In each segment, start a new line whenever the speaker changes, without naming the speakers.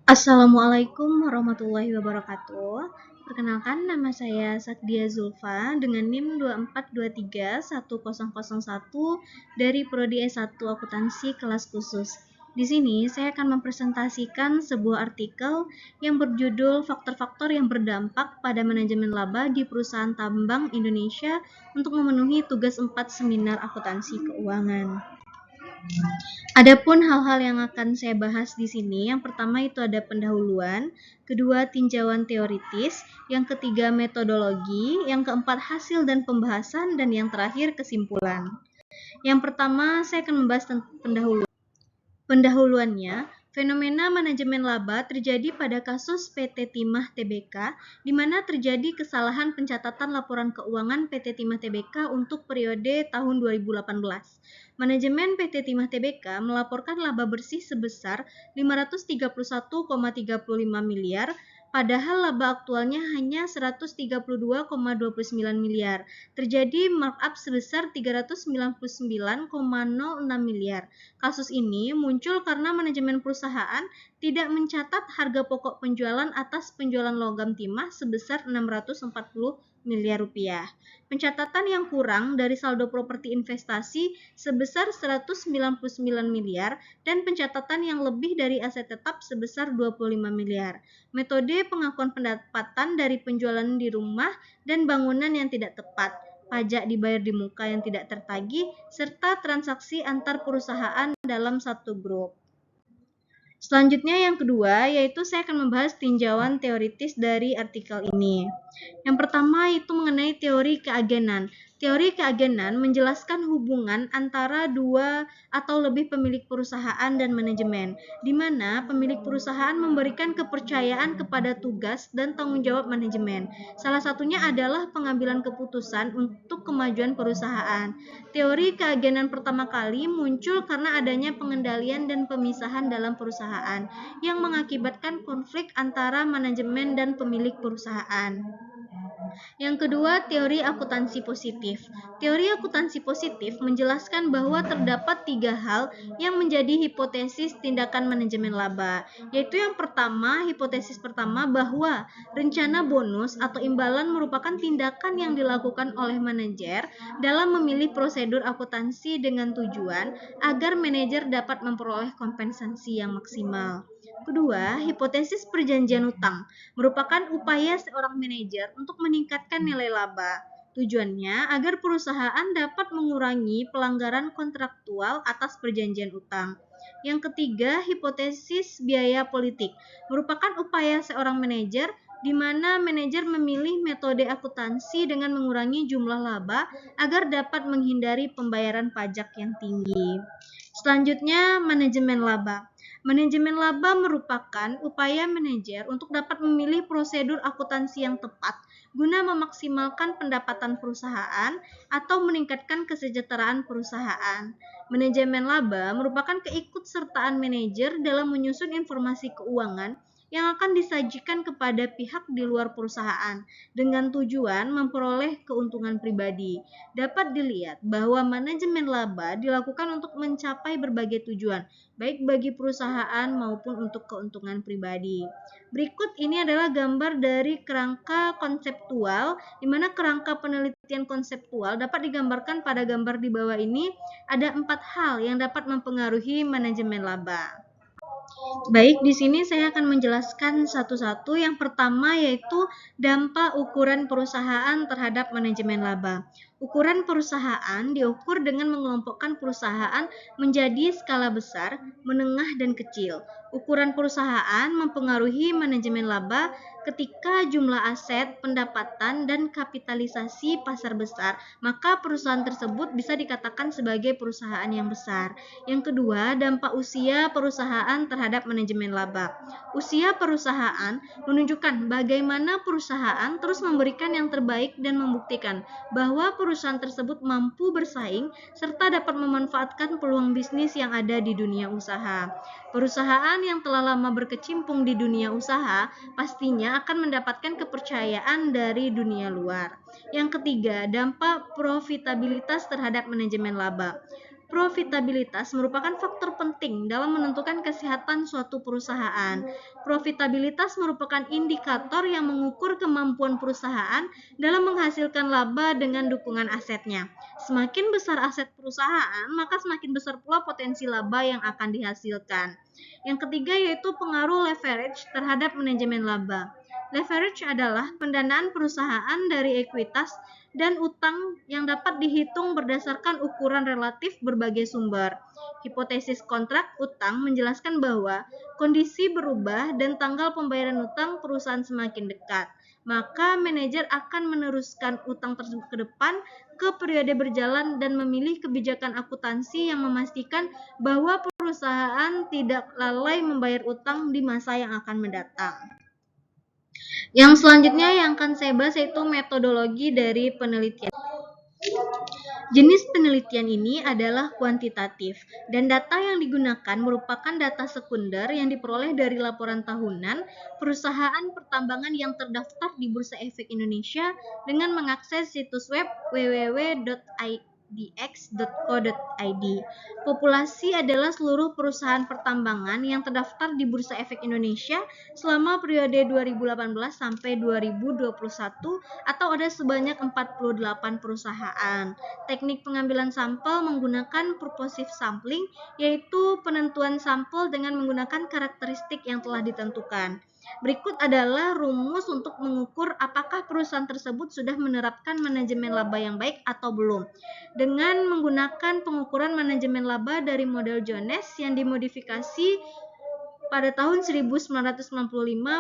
Assalamualaikum warahmatullahi wabarakatuh. Perkenalkan, nama saya Sakdia Zulfa dengan NIM 24231001 dari Prodi S1 Akuntansi kelas khusus. Di sini saya akan mempresentasikan sebuah artikel yang berjudul Faktor-faktor yang berdampak pada manajemen laba di perusahaan tambang Indonesia untuk memenuhi tugas 4 seminar akuntansi keuangan. Adapun hal-hal yang akan saya bahas di sini, yang pertama itu ada pendahuluan, kedua tinjauan teoritis, yang ketiga metodologi, yang keempat hasil dan pembahasan, dan yang terakhir kesimpulan. Yang pertama saya akan membahas tentang pendahuluan. Pendahuluannya, fenomena manajemen laba terjadi pada kasus PT Timah Tbk, di mana terjadi kesalahan pencatatan laporan keuangan PT Timah Tbk untuk periode tahun 2018. Manajemen PT Timah Tbk melaporkan laba bersih sebesar 531,35 miliar, padahal laba aktualnya hanya 132,29 miliar. Terjadi markup sebesar 399,06 miliar. Kasus ini muncul karena manajemen perusahaan tidak mencatat harga pokok penjualan atas penjualan logam timah sebesar 640 miliar rupiah. Pencatatan yang kurang dari saldo properti investasi sebesar 199 miliar dan pencatatan yang lebih dari aset tetap sebesar 25 miliar. Metode pengakuan pendapatan dari penjualan di rumah dan bangunan yang tidak tepat, pajak dibayar di muka yang tidak tertagih, serta transaksi antar perusahaan dalam satu grup. Selanjutnya yang kedua, yaitu saya akan membahas tinjauan teoritis dari artikel ini. Yang pertama itu mengenai teori keagenan. Teori keagenan menjelaskan hubungan antara dua atau lebih pemilik perusahaan dan manajemen, di mana pemilik perusahaan memberikan kepercayaan kepada tugas dan tanggung jawab manajemen. Salah satunya adalah pengambilan keputusan untuk kemajuan perusahaan. Teori keagenan pertama kali muncul karena adanya pengendalian dan pemisahan dalam perusahaan yang mengakibatkan konflik antara manajemen dan pemilik perusahaan. Yang kedua, teori akuntansi positif. Teori akuntansi positif menjelaskan bahwa terdapat 3 hal yang menjadi hipotesis tindakan manajemen laba, yaitu yang pertama, hipotesis pertama bahwa rencana bonus atau imbalan merupakan tindakan yang dilakukan oleh manajer dalam memilih prosedur akuntansi dengan tujuan agar manajer dapat memperoleh kompensasi yang maksimal. Kedua, hipotesis perjanjian utang merupakan upaya seorang manajer untuk meningkatkan nilai laba. Tujuannya agar perusahaan dapat mengurangi pelanggaran kontraktual atas perjanjian utang. Yang ketiga, hipotesis biaya politik merupakan upaya seorang manajer di mana manajer memilih metode akuntansi dengan mengurangi jumlah laba agar dapat menghindari pembayaran pajak yang tinggi. Selanjutnya, manajemen laba. Manajemen laba merupakan upaya manajer untuk dapat memilih prosedur akuntansi yang tepat guna memaksimalkan pendapatan perusahaan atau meningkatkan kesejahteraan perusahaan. Manajemen laba merupakan keikutsertaan manajer dalam menyusun informasi keuangan yang akan disajikan kepada pihak di luar perusahaan dengan tujuan memperoleh keuntungan pribadi. Dapat dilihat bahwa manajemen laba dilakukan untuk mencapai berbagai tujuan, baik bagi perusahaan maupun untuk keuntungan pribadi. Berikut ini adalah gambar dari kerangka konseptual, di mana kerangka penelitian konseptual dapat digambarkan pada gambar di bawah ini. Ada 4 hal yang dapat mempengaruhi manajemen laba. Baik, di sini saya akan menjelaskan satu-satu. Yang pertama yaitu dampak ukuran perusahaan terhadap manajemen laba. Ukuran perusahaan diukur dengan mengelompokkan perusahaan menjadi skala besar, menengah, dan kecil. Ukuran perusahaan mempengaruhi manajemen laba ketika jumlah aset, pendapatan, dan kapitalisasi pasar besar, maka perusahaan tersebut bisa dikatakan sebagai perusahaan yang besar. Yang kedua, dampak usia perusahaan terhadap manajemen laba. Usia perusahaan menunjukkan bagaimana perusahaan terus memberikan yang terbaik dan membuktikan bahwa perusahaan tersebut mampu bersaing serta dapat memanfaatkan peluang bisnis yang ada di dunia usaha. Perusahaan yang telah lama berkecimpung di dunia usaha pastinya akan mendapatkan kepercayaan dari dunia luar. Yang ketiga, dampak profitabilitas terhadap manajemen laba. Profitabilitas merupakan faktor penting dalam menentukan kesehatan suatu perusahaan. Profitabilitas merupakan indikator yang mengukur kemampuan perusahaan dalam menghasilkan laba dengan dukungan asetnya. Semakin besar aset perusahaan, maka semakin besar pula potensi laba yang akan dihasilkan. Yang ketiga yaitu pengaruh leverage terhadap manajemen laba. Leverage adalah pendanaan perusahaan dari ekuitas dan utang yang dapat dihitung berdasarkan ukuran relatif berbagai sumber. Hipotesis kontrak utang menjelaskan bahwa kondisi berubah dan tanggal pembayaran utang perusahaan semakin dekat, maka manajer akan meneruskan utang tersebut ke depan ke periode berjalan dan memilih kebijakan akuntansi yang memastikan bahwa perusahaan tidak lalai membayar utang di masa yang akan mendatang. Yang selanjutnya yang akan saya bahas yaitu metodologi dari penelitian. Jenis penelitian ini adalah kuantitatif, dan data yang digunakan merupakan data sekunder yang diperoleh dari laporan tahunan perusahaan pertambangan yang terdaftar di Bursa Efek Indonesia dengan mengakses situs web www.idx.co.id. Populasi adalah seluruh perusahaan pertambangan yang terdaftar di Bursa Efek Indonesia selama periode 2018 sampai 2021 atau ada sebanyak 48 perusahaan. Teknik pengambilan sampel menggunakan purposive sampling, yaitu penentuan sampel dengan menggunakan karakteristik yang telah ditentukan. Berikut adalah rumus untuk mengukur apakah perusahaan tersebut sudah menerapkan manajemen laba yang baik atau belum. Dengan menggunakan pengukuran manajemen laba dari model Jones yang dimodifikasi pada tahun 1995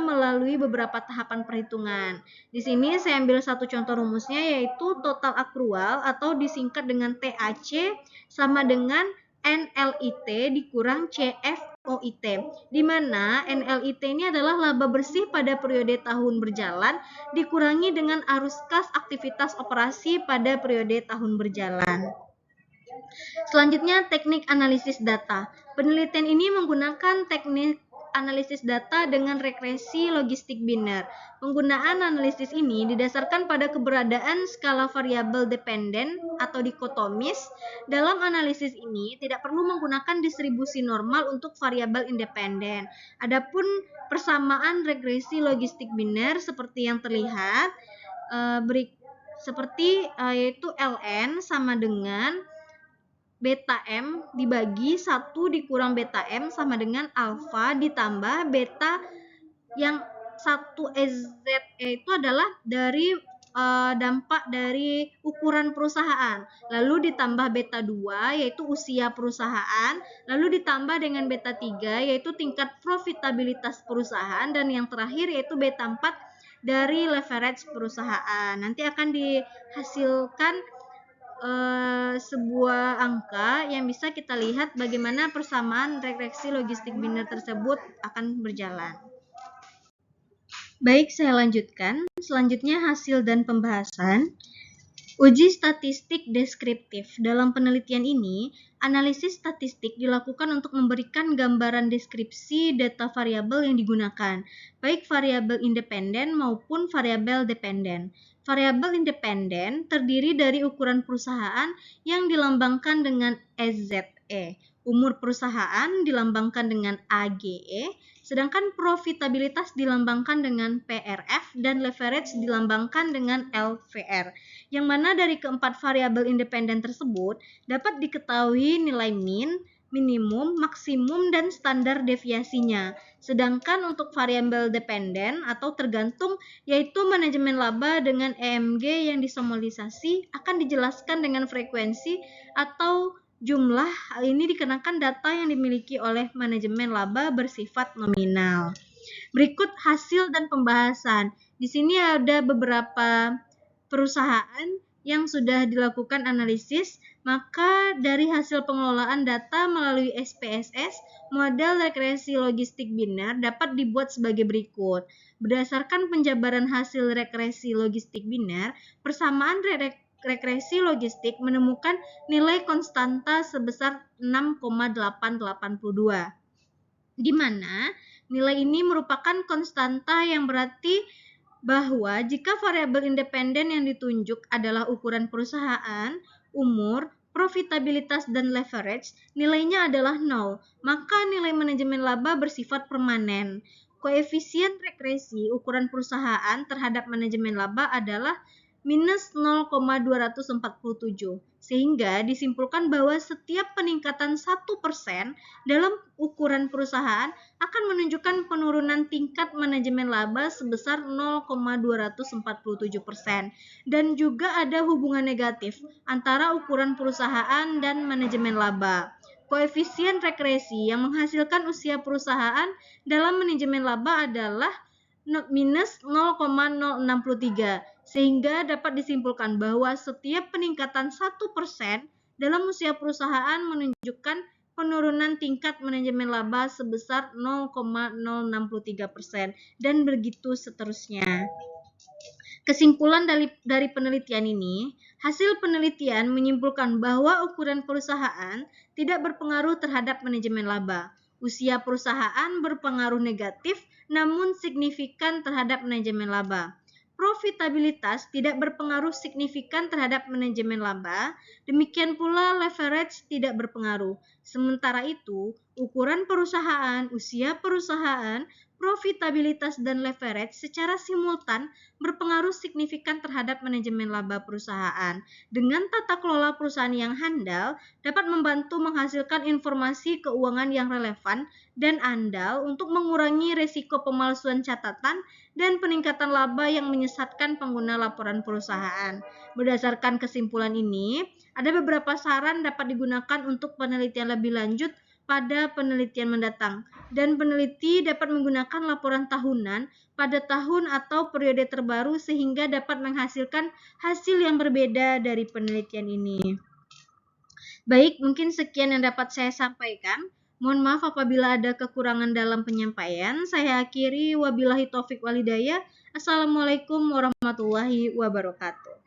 melalui beberapa tahapan perhitungan. Di sini saya ambil satu contoh rumusnya yaitu total akrual atau disingkat dengan TAC sama dengan NLIT dikurang CFOIT, di mana NLIT ini adalah laba bersih pada periode tahun berjalan dikurangi dengan arus kas aktivitas operasi pada periode tahun berjalan. Selanjutnya, teknik analisis data. Penelitian ini menggunakan teknik analisis data dengan regresi logistik biner. Penggunaan analisis ini didasarkan pada keberadaan skala variabel dependen atau dikotomis. Dalam analisis ini tidak perlu menggunakan distribusi normal untuk variabel independen. Adapun persamaan regresi logistik biner seperti yang terlihat yaitu ln sama dengan beta M dibagi 1 dikurang beta M sama dengan alfa ditambah beta yang 1EZE itu adalah dari dampak dari ukuran perusahaan, lalu ditambah beta 2 yaitu usia perusahaan, lalu ditambah dengan beta 3 yaitu tingkat profitabilitas perusahaan, dan yang terakhir yaitu beta 4 dari leverage perusahaan. Nanti akan dihasilkan sebuah angka yang bisa kita lihat bagaimana persamaan regresi logistik biner tersebut akan berjalan. Baik, saya lanjutkan. Selanjutnya hasil dan pembahasan. Uji statistik deskriptif. Dalam penelitian ini, analisis statistik dilakukan untuk memberikan gambaran deskripsi data variabel yang digunakan, baik variabel independen maupun variabel dependen. Variabel independen terdiri dari ukuran perusahaan yang dilambangkan dengan EZE. Umur perusahaan dilambangkan dengan AGE, sedangkan profitabilitas dilambangkan dengan PRF dan leverage dilambangkan dengan LVR. Yang mana dari keempat variabel independen tersebut dapat diketahui nilai min, minimum, maksimum, dan standar deviasinya. Sedangkan untuk variabel dependen atau tergantung yaitu manajemen laba dengan EMG yang disomolisasi akan dijelaskan dengan frekuensi atau jumlah. Hal ini dikenakan data yang dimiliki oleh manajemen laba bersifat nominal. Berikut hasil dan pembahasan. Di sini ada beberapa perusahaan yang sudah dilakukan analisis, maka dari hasil pengelolaan data melalui SPSS, model regresi logistik biner dapat dibuat sebagai berikut. Berdasarkan penjabaran hasil regresi logistik biner, persamaan regresi logistik menemukan nilai konstanta sebesar 6,882, di mana nilai ini merupakan konstanta yang berarti bahwa jika variabel independen yang ditunjuk adalah ukuran perusahaan, umur, profitabilitas dan leverage, nilainya adalah 0, maka nilai manajemen laba bersifat permanen. Koefisien regresi ukuran perusahaan terhadap manajemen laba adalah minus 0,247, sehingga disimpulkan bahwa setiap peningkatan 1% dalam ukuran perusahaan akan menunjukkan penurunan tingkat manajemen laba sebesar 0,247%, dan juga ada hubungan negatif antara ukuran perusahaan dan manajemen laba. Koefisien regresi yang menghasilkan usia perusahaan dalam manajemen laba adalah minus 0,063, sehingga dapat disimpulkan bahwa setiap peningkatan 1% dalam usia perusahaan menunjukkan penurunan tingkat manajemen laba sebesar 0,063%, dan begitu seterusnya. Kesimpulan dari penelitian ini, hasil penelitian menyimpulkan bahwa ukuran perusahaan tidak berpengaruh terhadap manajemen laba. Usia perusahaan berpengaruh negatif namun signifikan terhadap manajemen laba. Profitabilitas tidak berpengaruh signifikan terhadap manajemen laba, demikian pula leverage tidak berpengaruh. Sementara itu, ukuran perusahaan, usia perusahaan, profitabilitas dan leverage secara simultan berpengaruh signifikan terhadap manajemen laba perusahaan. Dengan tata kelola perusahaan yang handal, dapat membantu menghasilkan informasi keuangan yang relevan dan andal untuk mengurangi risiko pemalsuan catatan dan peningkatan laba yang menyesatkan pengguna laporan perusahaan. Berdasarkan kesimpulan ini, ada beberapa saran dapat digunakan untuk penelitian lebih lanjut pada penelitian mendatang, dan peneliti dapat menggunakan laporan tahunan pada tahun atau periode terbaru sehingga dapat menghasilkan hasil yang berbeda dari penelitian ini. Baik, mungkin sekian yang dapat saya sampaikan. Mohon maaf apabila ada kekurangan dalam penyampaian. Saya akhiri, wabillahi taufik walhidayah. Assalamualaikum warahmatullahi wabarakatuh.